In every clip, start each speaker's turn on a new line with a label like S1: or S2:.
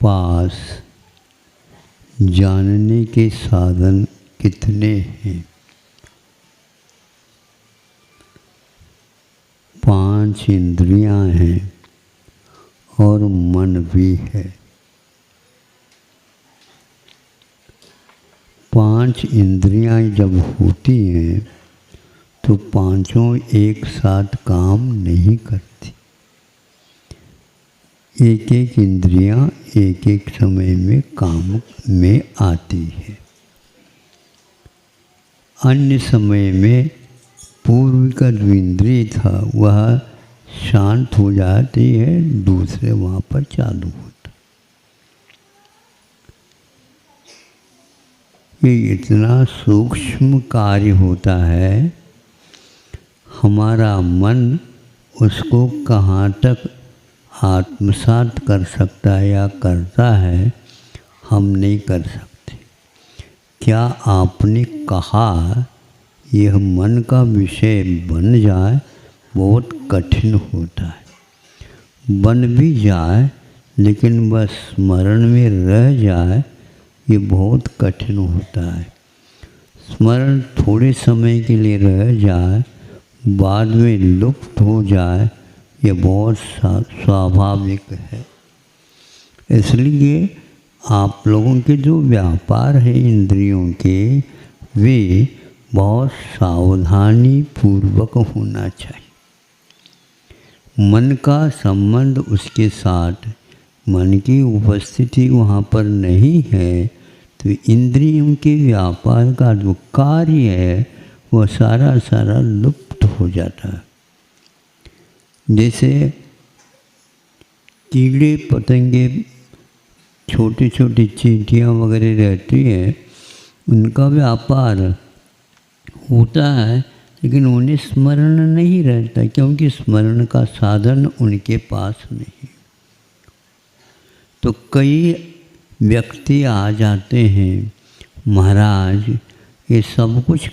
S1: पास जानने के साधन कितने हैं? 5 इंद्रियां हैं और मन भी है। 5 इंद्रियां जब होती हैं तो पांचों एक साथ काम नहीं करती। एक एक इंद्रियां एक एक समय में काम में आती है। अन्य समय में पूर्व का जो इंद्रिय था वह शांत हो जाती है, दूसरे वहाँ पर चालू होता। ये इतना सूक्ष्म कार्य होता है, हमारा मन उसको कहाँ तक आत्मसात कर सकता है या करता है, हम नहीं कर सकते। क्या आपने कहा यह मन का विषय बन जाए बहुत कठिन होता है। बन भी जाए लेकिन बस स्मरण में रह जाए ये बहुत कठिन होता है। स्मरण थोड़े समय के लिए रह जाए, बाद में लुप्त हो जाए, ये बहुत स्वाभाविक है। इसलिए आप लोगों के जो व्यापार है इंद्रियों के, वे बहुत सावधानी पूर्वक होना चाहिए। मन का संबंध उसके साथ, मन की उपस्थिति वहाँ पर नहीं है तो इंद्रियों के व्यापार का जो कार्य है वह सारा सारा लुप्त हो जाता है। जैसे कीड़े पतंगे, छोटी छोटी चींटियाँ वगैरह रहती हैं, उनका व्यापार होता है लेकिन उन्हें स्मरण नहीं रहता, क्योंकि स्मरण का साधन उनके पास नहीं। तो कई व्यक्ति आ जाते हैं, महाराज ये सब कुछ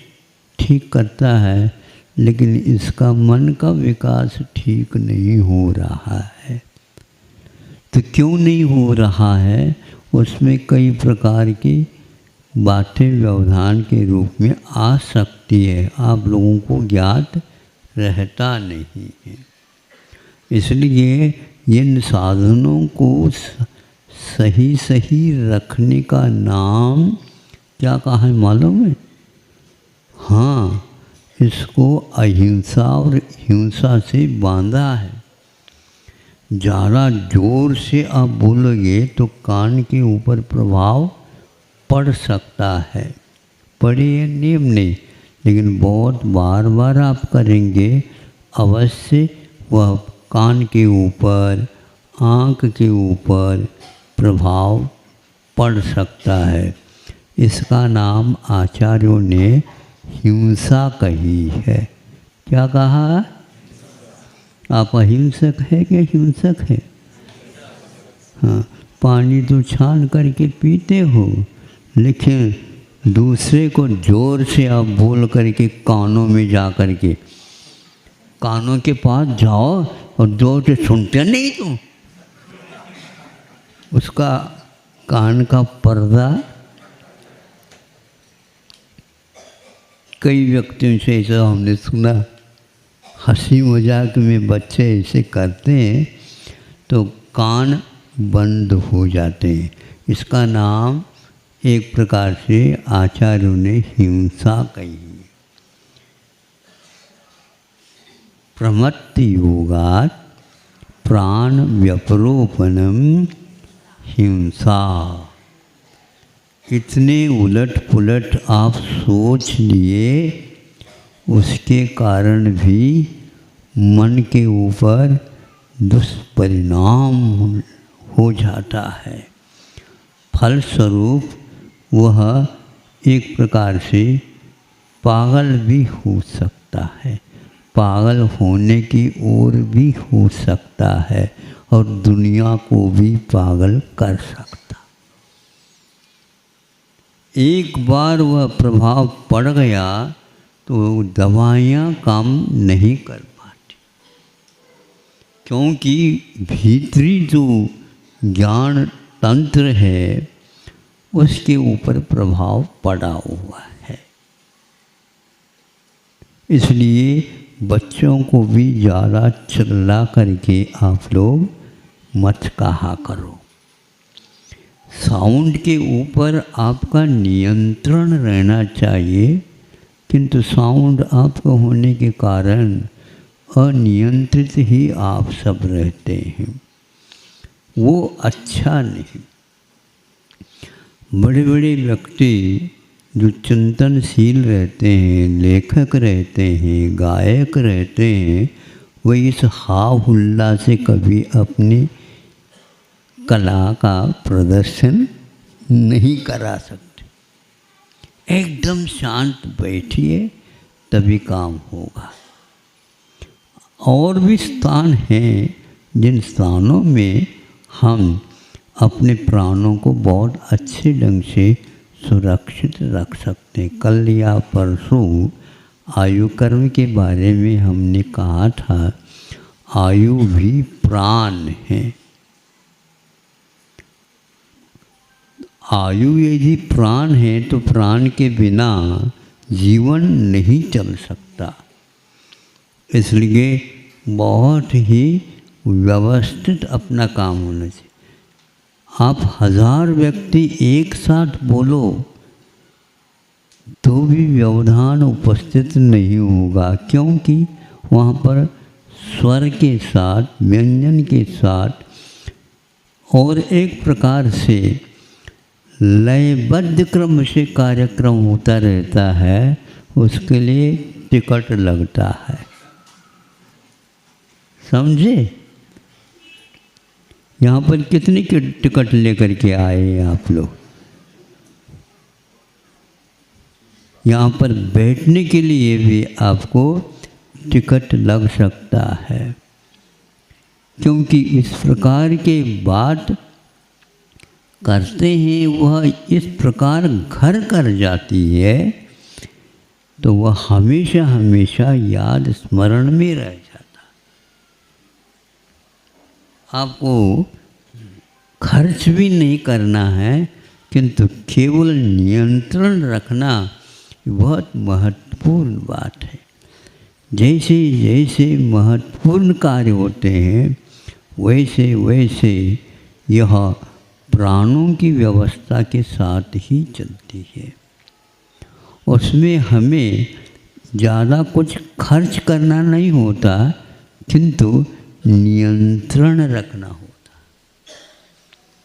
S1: ठीक करता है लेकिन इसका मन का विकास ठीक नहीं हो रहा है। तो क्यों नहीं हो रहा है? उसमें कई प्रकार की बातें व्यवधान के रूप में आ सकती है, आप लोगों को ज्ञात रहता नहीं है। इसलिए इन साधनों को सही सही रखने का नाम क्या कहा है मालूम है? हाँ, इसको अहिंसा और हिंसा से बांधा है। ज़्यादा जोर से आप बोलोगे तो कान के ऊपर प्रभाव पड़ सकता है, पड़े ये नियम नहीं, लेकिन बहुत बार बार आप करेंगे अवश्य वह कान के ऊपर, आँख के ऊपर प्रभाव पड़ सकता है। इसका नाम आचार्यों ने हिंसा कही है। क्या कहा? आप अहिंसक है क्या हिंसक है? हाँ, पानी तो छान करके पीते हो, लेकिन दूसरे को जोर से आप बोल करके कानों में जा करके, कानों के पास जाओ और जोर से सुनते नहीं तुम, उसका कान का पर्दा। कई व्यक्तियों से ऐसा हमने सुना, हंसी मजाक में बच्चे ऐसे करते हैं तो कान बंद हो जाते हैं। इसका नाम एक प्रकार से आचार्यों ने हिंसा कही। प्रमत्ति योगात् प्राण व्यपरोपणम हिंसा। इतने उलट पुलट आप सोच लिए, उसके कारण भी मन के ऊपर दुष्परिणाम हो जाता है। फलस्वरूप वह एक प्रकार से पागल भी हो सकता है, पागल होने की ओर भी हो सकता है और दुनिया को भी पागल कर सकता। एक बार वह प्रभाव पड़ गया तो दवाइयाँ काम नहीं कर पाती, क्योंकि भीतरी जो ज्ञान तंत्र है उसके ऊपर प्रभाव पड़ा हुआ है। इसलिए बच्चों को भी ज़्यादा चिल्ला करके आप लोग मत कहा करो। साउंड के ऊपर आपका नियंत्रण रहना चाहिए, किंतु साउंड आपको होने के कारण अनियंत्रित ही आप सब रहते हैं, वो अच्छा नहीं। बड़े बड़े व्यक्ति जो चिंतनशील रहते हैं, लेखक रहते हैं, गायक रहते हैं, वो इस हाव हुल्ला से कभी अपनी कला का प्रदर्शन नहीं करा सकते। एकदम शांत बैठिए तभी काम होगा। और भी स्थान हैं जिन स्थानों में हम अपने प्राणों को बहुत अच्छे ढंग से सुरक्षित रख सकते हैं। कल या परसों आयु कर्म के बारे में हमने कहा था, आयु भी प्राण है। आयु यदि प्राण है तो प्राण के बिना जीवन नहीं चल सकता। इसलिए बहुत ही व्यवस्थित अपना काम होना चाहिए। आप 1000 व्यक्ति एक साथ बोलो तो भी व्यवधान उपस्थित नहीं होगा, क्योंकि वहाँ पर स्वर के साथ, व्यंजन के साथ और एक प्रकार से लयबद्ध क्रम से कार्यक्रम होता रहता है। उसके लिए टिकट लगता है, समझे? यहाँ पर कितनी टिकट लेकर के आए आप लोग? यहाँ पर बैठने के लिए भी आपको टिकट लग सकता है, क्योंकि इस प्रकार के बात करते हैं वह इस प्रकार घर कर जाती है तो वह हमेशा हमेशा याद स्मरण में रह जाता। आपको खर्च भी नहीं करना है, किंतु केवल नियंत्रण रखना बहुत महत्वपूर्ण बात है। जैसे जैसे महत्वपूर्ण कार्य होते हैं वैसे वैसे यह प्राणों की व्यवस्था के साथ ही चलती है। उसमें हमें ज़्यादा कुछ खर्च करना नहीं होता, किंतु नियंत्रण रखना होता।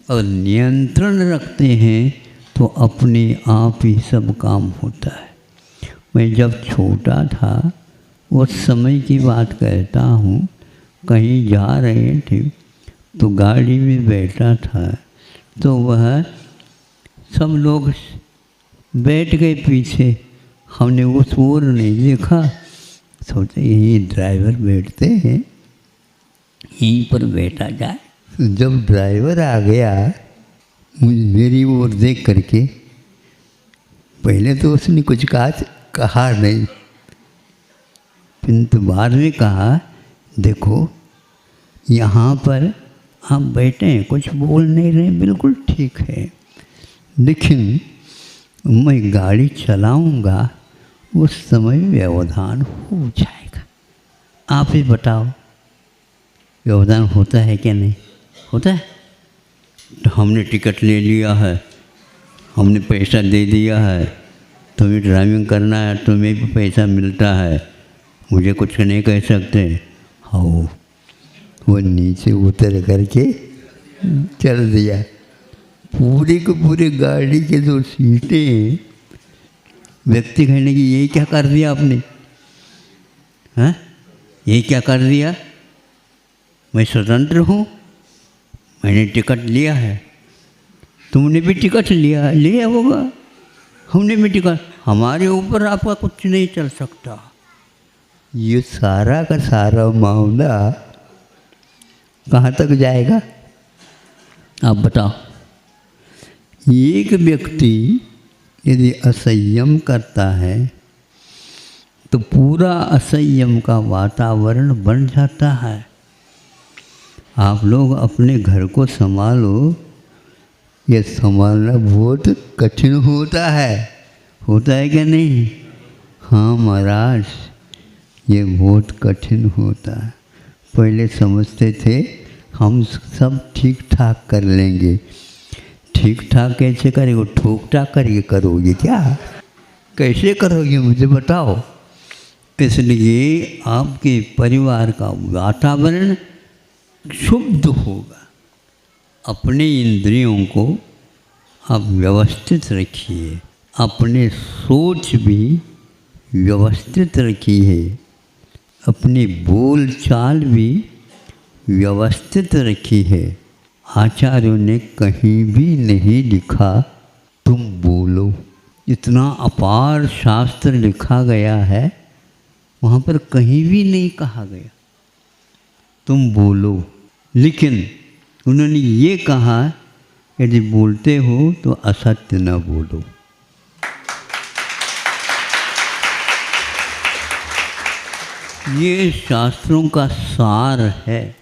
S1: और नियंत्रण रखते हैं तो अपने आप ही सब काम होता है। मैं जब छोटा था उस समय की बात कहता हूँ, कहीं जा रहे थे तो गाड़ी में बैठा था तो वह सब लोग बैठ गए पीछे। हमने उस ओर नहीं देखा, सोचा यही ड्राइवर बैठते हैं, यहीं पर बैठा जाए। जब ड्राइवर आ गया मेरी ओर देख करके, पहले तो उसने कुछ कहा नहीं, किंतु बाद में कहा देखो यहाँ पर आप बैठे हैं, कुछ बोल नहीं रहे, बिल्कुल ठीक है, लेकिन मैं गाड़ी चलाऊंगा उस समय व्यवधान हो जाएगा। आप ही बताओ व्यवधान होता है क्या नहीं होता है? तो हमने टिकट ले लिया है, हमने पैसा दे दिया है, तुम्हें ड्राइविंग करना है, तुम्हें भी पैसा मिलता है, मुझे कुछ नहीं कह सकते। हाँ, वो नीचे उतर करके चल दिया। पूरे को पूरे गाड़ी के जो सीटें, व्यक्ति कहने की ये क्या कर दिया आपने? हाँ, ये क्या कर दिया? मैं स्वतंत्र हूँ, मैंने टिकट लिया है, तुमने भी टिकट लिया होगा, हमने भी टिकट, हमारे ऊपर आपका कुछ नहीं चल सकता। ये सारा का सारा मामला कहाँ तक जाएगा आप बताओ? एक व्यक्ति यदि असंयम करता है तो पूरा असंयम का वातावरण बन जाता है। आप लोग अपने घर को संभालो, ये संभालना बहुत कठिन होता है क्या नहीं? हाँ महाराज, ये बहुत कठिन होता है। पहले समझते थे हम सब ठीक ठाक कर लेंगे। ठीक ठाक कैसे करेंगे? ठोक ठाक करके करोगे क्या? कैसे करोगे मुझे बताओ। इसलिए आपके परिवार का वातावरण शुद्ध होगा। अपने इंद्रियों को आप व्यवस्थित रखिए, अपने सोच भी व्यवस्थित रखिए, अपनी बोल चाल भी व्यवस्थित रखी है। आचार्यों ने कहीं भी नहीं लिखा तुम बोलो। इतना अपार शास्त्र लिखा गया है, वहाँ पर कहीं भी नहीं कहा गया तुम बोलो। लेकिन उन्होंने ये कहा यदि बोलते हो तो असत्य न बोलो। ये शास्त्रों का सार है।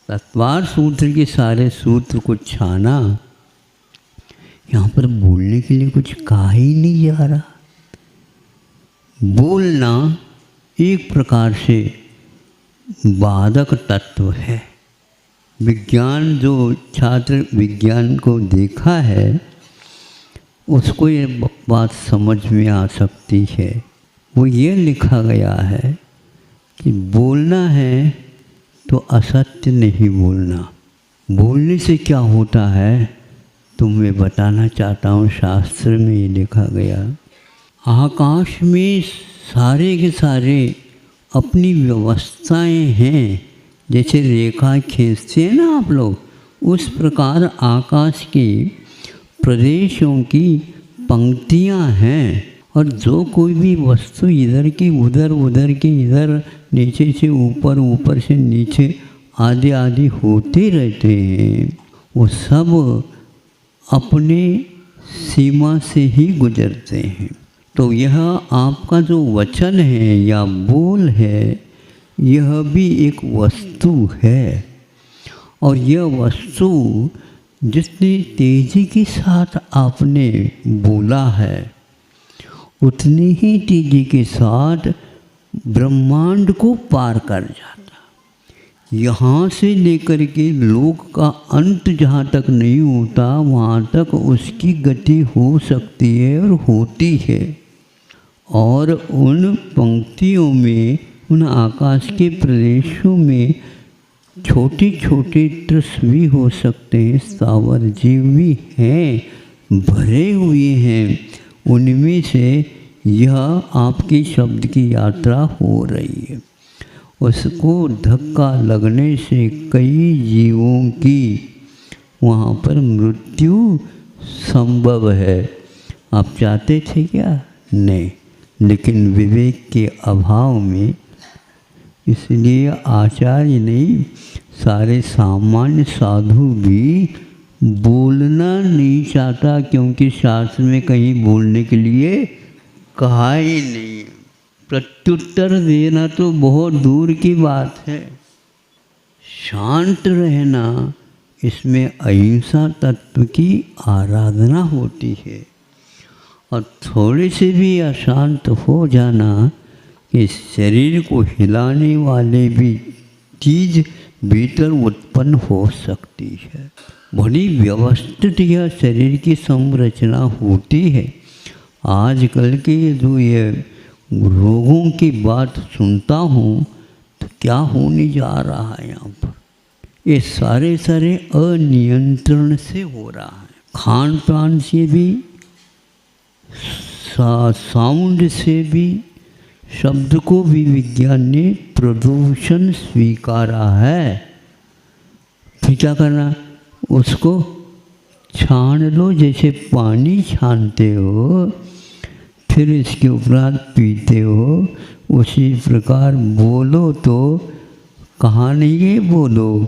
S1: तत्वार सूत्र के सारे सूत्र को छाना, यहाँ पर बोलने के लिए कुछ कहा ही नहीं जा रहा। बोलना एक प्रकार से बाधक तत्व है। विज्ञान जो छात्र विज्ञान को देखा है उसको ये बात समझ में आ सकती है। वो ये लिखा गया है कि बोलना है तो असत्य नहीं बोलना। बोलने से क्या होता है तुम्हें बताना चाहता हूँ। शास्त्र में ये लिखा गया, आकाश में सारे के सारे अपनी व्यवस्थाएं हैं। जैसे रेखा खींचते हैं ना आप लोग, उस प्रकार आकाश के प्रदेशों की पंक्तियां हैं। और जो कोई भी वस्तु इधर की उधर, उधर की इधर, नीचे से ऊपर, ऊपर से नीचे आदि आदि होते रहते हैं, वो सब अपने सीमा से ही गुजरते हैं। तो यह आपका जो वचन है या बोल है, यह भी एक वस्तु है। और यह वस्तु जितनी तेज़ी के साथ आपने बोला है, उतनी ही तेज़ी के साथ ब्रह्मांड को पार कर जाता। यहाँ से लेकर के लोक का अंत जहाँ तक नहीं होता, वहाँ तक उसकी गति हो सकती है और होती है। और उन पंक्तियों में, उन आकाश के प्रदेशों में छोटे छोटे त्रस भी हो सकते हैं, स्थावर जीव भी हैं, भरे हुए हैं। उनमें से यह आपके शब्द की यात्रा हो रही है। उसको धक्का लगने से कई जीवों की वहाँ पर मृत्यु संभव है। आप चाहते थे क्या? नहीं, लेकिन विवेक के अभाव में, इसलिए आचार्य नहीं, सारे सामान्य साधु भी बोलना नहीं चाहता, क्योंकि शास्त्र में कहीं बोलने के लिए कहा ही नहीं। प्रत्युत्तर देना तो बहुत दूर की बात है। शांत रहना, इसमें अहिंसा तत्व की आराधना होती है। और थोड़े से भी अशांत हो जाना, इस शरीर को हिलाने वाले भी चीज़ भीतर उत्पन्न हो सकती है। बड़ी व्यवस्थित यह शरीर की संरचना होती है। आजकल के जो ये रोगों की बात सुनता हूँ तो क्या होने जा रहा है यहाँ पर, ये सारे अनियंत्रण से हो रहा है। खान पान से भी, साउंड से भी, शब्द को भी विज्ञान ने प्रदूषण स्वीकारा है। फिर क्या करना, उसको छान लो, जैसे पानी छानते हो, फिर इसके उपरांत पीते हो। उसी प्रकार बोलो तो कहा नहीं है बोलो,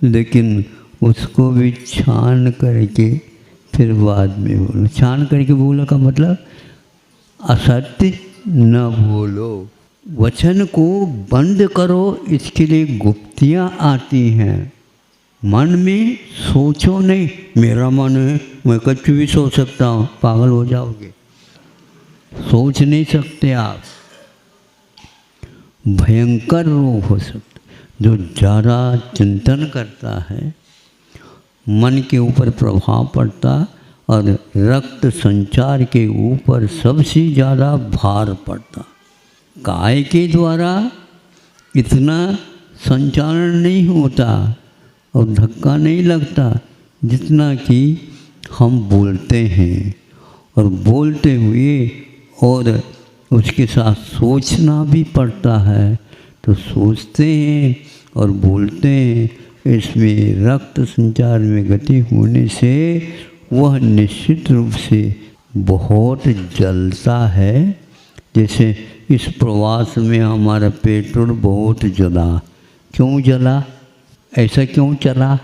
S1: लेकिन उसको भी छान करके फिर बाद में बोलो। छान करके बोलो का मतलब असत्य न बोलो। वचन को बंद करो, इसके लिए गुप्तियाँ आती हैं। मन में सोचो नहीं, मेरा मन है मैं कुछ भी सोच सकता हूँ, पागल हो जाओगे। सोच नहीं सकते आप, भयंकर रोग हो सकता। जो ज़्यादा चिंतन करता है मन के ऊपर प्रभाव पड़ता और रक्त संचार के ऊपर सबसे ज़्यादा भार पड़ता। काय के द्वारा इतना संचालन नहीं होता और धक्का नहीं लगता जितना कि हम बोलते हैं, और बोलते हुए और उसके साथ सोचना भी पड़ता है। तो सोचते हैं और बोलते हैं, इसमें रक्त संचार में गति होने से वह निश्चित रूप से बहुत जलता है। जैसे इस प्रवास में हमारा पेट्रोल बहुत जला। क्यों जला? ऐसा क्यों चला?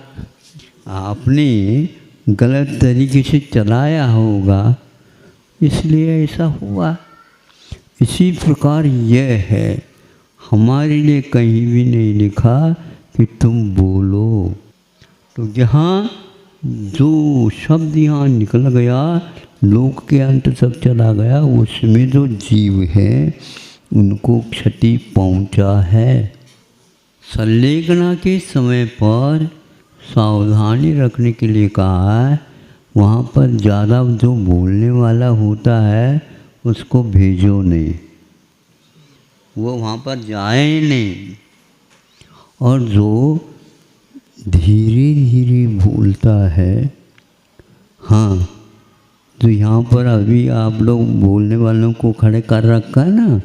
S1: आपने गलत तरीके से चलाया होगा, इसलिए ऐसा हुआ। इसी प्रकार यह है, हमारे लिए कहीं भी नहीं लिखा कि तुम बोलो। तो यहाँ जो शब्द यहाँ निकल गया, लोक के अंत तक चला गया, उसमें जो जीव है उनको क्षति पहुँचा है। संलेखना के समय पर सावधानी रखने के लिए कहा है। वहाँ पर ज़्यादा जो बोलने वाला होता है उसको भेजो नहीं, वो वहाँ पर जाए नहीं। और जो धीरे धीरे बोलता है, हाँ, तो यहाँ पर अभी आप लोग बोलने वालों को खड़े कर रखा है ना,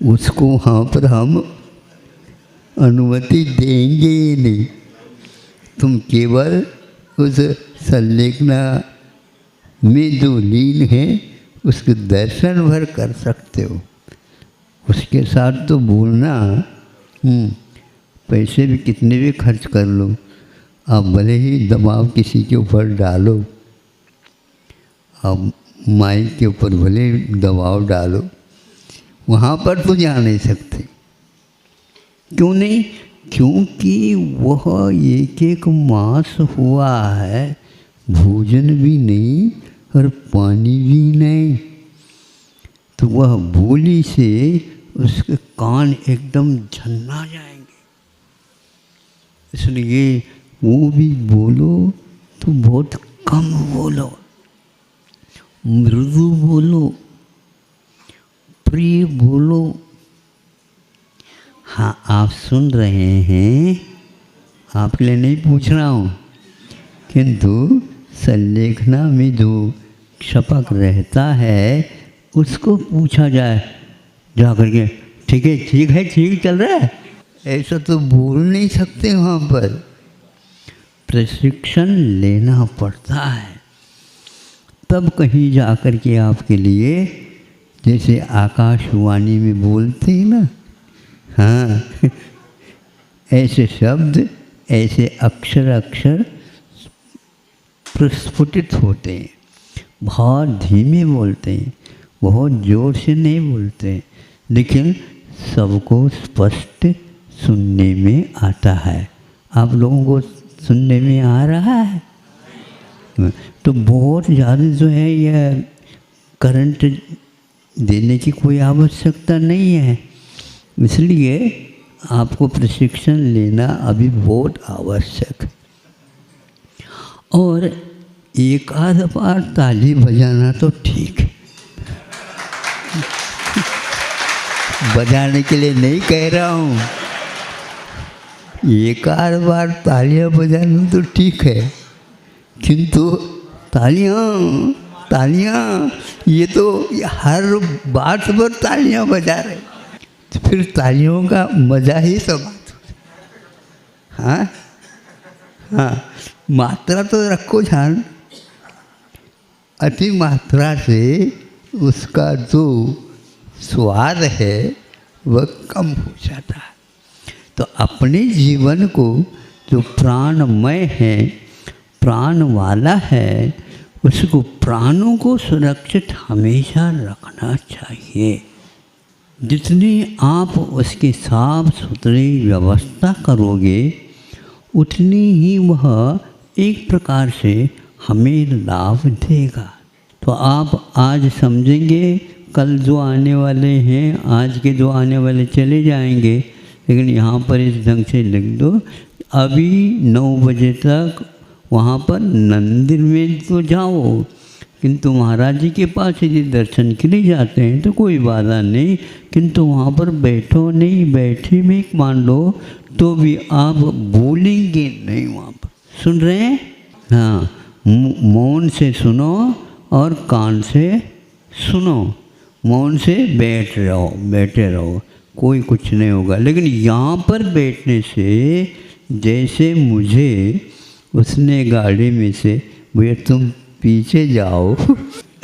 S1: उसको वहाँ पर हम अनुमति देंगे ही नहीं। तुम केवल उस संलेखना में जो लीन है उसके दर्शन भर कर सकते हो, उसके साथ तो बोलना पैसे भी कितने भी खर्च कर लो, आप भले ही दबाव किसी के ऊपर डालो, आप माइक के ऊपर भले ही दबाव डालो, वहाँ पर तो जा नहीं सकते। क्यों नहीं? क्योंकि वह एक एक मास हुआ है, भोजन भी नहीं और पानी भी नहीं, तो वह बोली से उसके कान एकदम झन्ना जाएंगे। इसलिए वो भी बोलो तो बहुत कम बोलो, मृदु बोलो, प्रिय बोलो। हाँ, आप सुन रहे हैं, आपके लिए नहीं पूछ रहा हूँ, किंतु संलेखना में जो शपक रहता है उसको पूछा जाए जा करके, ठीक है, ठीक है, ठीक चल रहा है, ऐसा तो बोल नहीं सकते। वहाँ पर प्रशिक्षण लेना पड़ता है, तब कहीं जा कर के आपके लिए, जैसे आकाशवाणी में बोलते हैं ना, हाँ, ऐसे शब्द, ऐसे अक्षर अक्षर प्रस्फुटित होते हैं। बहुत धीमे बोलते हैं, बहुत ज़ोर से नहीं बोलते हैं, लेकिन सबको स्पष्ट सुनने में आता है। आप लोगों को सुनने में आ रहा है? तो बहुत ज़्यादा जो है यह करंट देने की कोई आवश्यकता नहीं है, इसलिए आपको प्रशिक्षण लेना अभी बहुत आवश्यक है। और एक आध बार ताली बजाना तो ठीक है, बजाने के लिए नहीं कह रहा हूँ, एक आध बार तालियाँ बजाना तो ठीक है, किंतु तालियाँ ये तो हर बात पर तालियाँ बजा रहे, तो फिर तालियों का मज़ा ही समाप्त हो। हाँ हाँ, मात्रा तो रखो ध्यान, अति मात्रा से उसका जो स्वाद है वह कम हो जाता है। तो अपने जीवन को जो प्राणमय है, प्राण वाला है, उसको, प्राणों को सुरक्षित हमेशा रखना चाहिए। जितनी आप उसकी साफ सुथरी व्यवस्था करोगे उतनी ही वह एक प्रकार से हमें लाभ देगा। तो आप आज समझेंगे, कल जो आने वाले हैं, आज के जो आने वाले चले जाएंगे, लेकिन यहाँ पर इस ढंग से लिख दो, अभी 9 बजे तक वहाँ पर मंदिर में तो जाओ, किंतु महाराज जी के पास यदि दर्शन के लिए जाते हैं तो कोई बाधा नहीं, किंतु वहाँ पर बैठो नहीं, बैठे में मान लो तो भी आप बोलेंगे नहीं वहाँ पर। सुन रहे हैं? हाँ, मौन से सुनो और कान से सुनो, मौन से बैठे रहो, कोई कुछ नहीं होगा। लेकिन यहाँ पर बैठने से, जैसे मुझे उसने गाड़ी में से भैया तुम पीछे जाओ,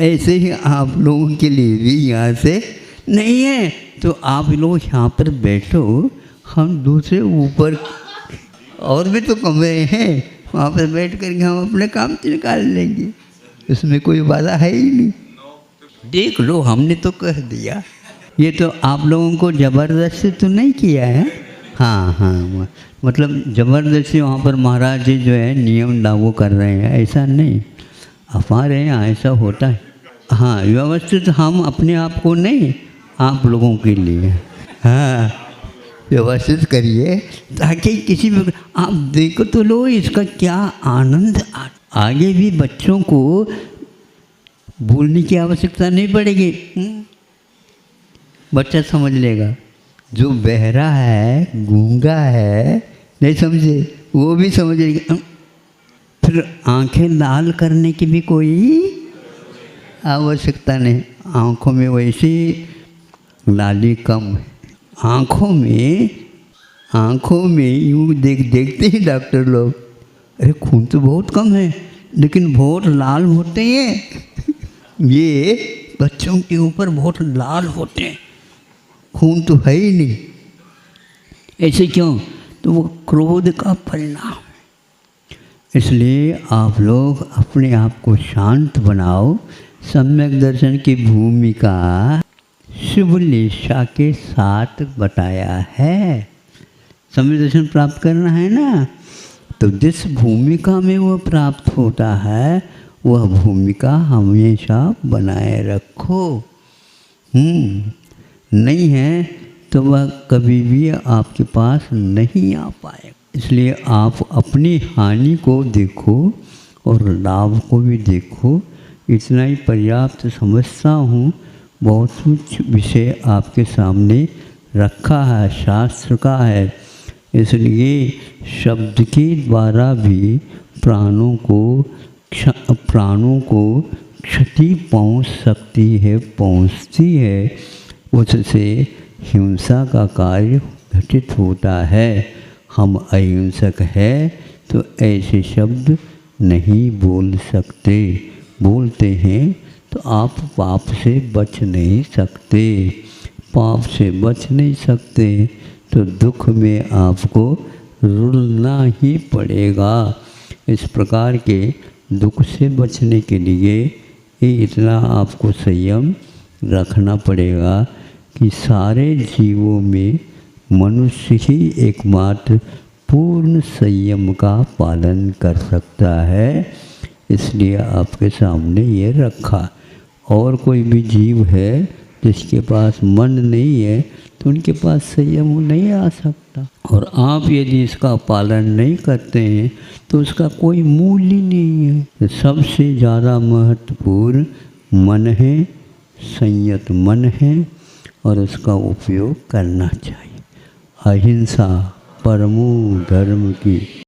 S1: ऐसे ही आप लोगों के लिए भी यहाँ से नहीं है, तो आप लोग यहाँ पर बैठो, हम दूसरे ऊपर और भी तो कमरे हैं, वहाँ पर बैठ करके हम अपने काम निकाल लेंगे, इसमें कोई बाधा है ही नहीं। देख लो, हमने तो कह दिया, ये तो आप लोगों को ज़बरदस्ती तो नहीं किया है। हाँ, मतलब ज़बरदस्ती वहाँ पर महाराज जी जो है नियम लागू कर रहे हैं, ऐसा नहीं। हमारे यहाँ ऐसा होता है। हाँ, व्यवस्थित हम अपने आप को नहीं, आप लोगों के लिए हाँ व्यवस्थित करिए, ताकि किसी भी आप देखो तो लो इसका क्या आनंद। आगे भी बच्चों को बोलने की आवश्यकता नहीं पड़ेगी, बच्चा समझ लेगा। जो बहरा है, गूंगा है, नहीं समझे, वो भी समझ लेगा। फिर आंखें लाल करने की भी कोई आवश्यकता नहीं, आँखों में वैसे लाली कम है। आँखों में यूँ देखते ही डॉक्टर लोग, अरे खून तो बहुत कम है लेकिन बहुत लाल होते हैं ये बच्चों के ऊपर बहुत लाल होते हैं, खून तो है ही नहीं। ऐसे क्यों? तो वो क्रोध का परिणाम है। इसलिए आप लोग अपने आप को शांत बनाओ। सम्यक दर्शन की भूमिका शुभ निष्ठा के साथ बताया है। सम्यक दर्शन प्राप्त करना है ना, तो जिस भूमिका में वह प्राप्त होता है वह भूमिका हमेशा बनाए रखो। नहीं है तो वह कभी भी आपके पास नहीं आ पाएगा। इसलिए आप अपनी हानि को देखो और लाभ को भी देखो, इतना ही पर्याप्त समझता हूँ। बहुत कुछ विषय आपके सामने रखा है, शास्त्र का है, इसलिए शब्द के द्वारा भी प्राणों को क्षति पहुँच सकती है, पहुँचती है, उससे हिंसा का कार्य घटित होता है। हम अहिंसक हैं तो ऐसे शब्द नहीं बोल सकते, बोलते हैं तो आप पाप से बच नहीं सकते। पाप से बच नहीं सकते तो दुख में आपको रुलना ही पड़ेगा। इस प्रकार के दुख से बचने के लिए इतना आपको संयम रखना पड़ेगा कि सारे जीवों में मनुष्य ही एकमात्र पूर्ण संयम का पालन कर सकता है। इसलिए आपके सामने ये रखा। और कोई भी जीव है जिसके पास मन नहीं है तो उनके पास संयम नहीं आ सकता, और आप यदि इसका पालन नहीं करते हैं तो उसका कोई मूल्य ही नहीं है। तो सबसे ज़्यादा महत्वपूर्ण मन है, संयत मन है, और उसका उपयोग करना चाहिए। अहिंसा परमो धर्म की